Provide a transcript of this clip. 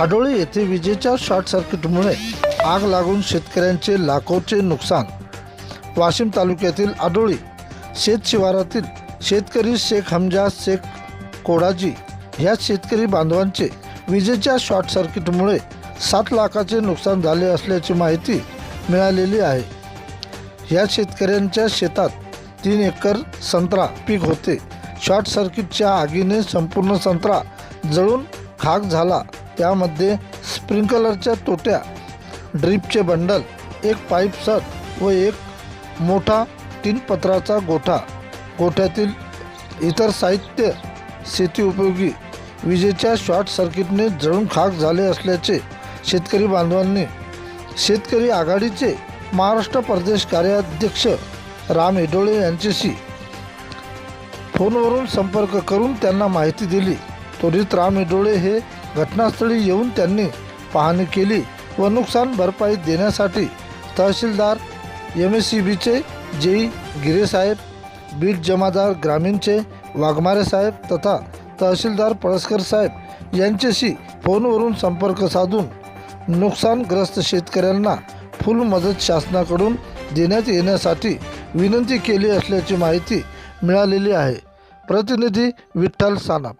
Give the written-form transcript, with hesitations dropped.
आडोळी येथे विजेच्या शॉर्ट सर्किटमुळे आग लागून शेतकऱ्यांचे लाखोचे नुकसान। वाशिम तालुक्यातील आडोळी शेत शिवारातील शेतकरी शेख हमजा शेख कोडाजी ह्या शेतकरी बांधवांचे विजेच्या शॉर्ट सर्किटमुळे 7 लाखाचे नुकसान झाले असल्याची माहिती मिळालेली आहे। या शेतकऱ्यांच्या शेतात 3 एकर संत्रा पीक होते। शॉर्ट सर्किटच्या आगीने संपूर्ण संत्रा जळून खाक झाला। त्यामध्ये स्प्रिंकलरच्या तोट्या, ड्रीपचे बंडल, एक पाईप सट व एक मोठा टीन पत्राचा गोठा, गोठ्यातील इतर साहित्य शेती उपयोगी विजेच्या शॉर्ट सर्किटने जळून खाक झाले असल्याचे शेतकरी बांधवांनी शेतकरी आघाडीचे महाराष्ट्र प्रदेश कार्याध्यक्ष राम एडोळे यांच्याशी फोनवरून संपर्क करून त्यांना माहिती दिली। त्वरित राम एडोळे हे घटनास्थळी येऊन त्यांनी पाहणी केली व नुकसान भरपाई देण्यासाठी तहसीलदार MSEBचे जेई गिरेसाहेब, बीड जमादार ग्रामीणचे वाघमारे साहेब तथा तहसीलदार पळसकर साहेब यांच्याशी फोनवरून संपर्क साधून नुकसानग्रस्त शेतकऱ्यांना फुल मदत शासनाकडून देण्यात येण्यासाठी विनंती केली असल्याची माहिती मिळालेली आहे। प्रतिनिधी विठ्ठल सानप।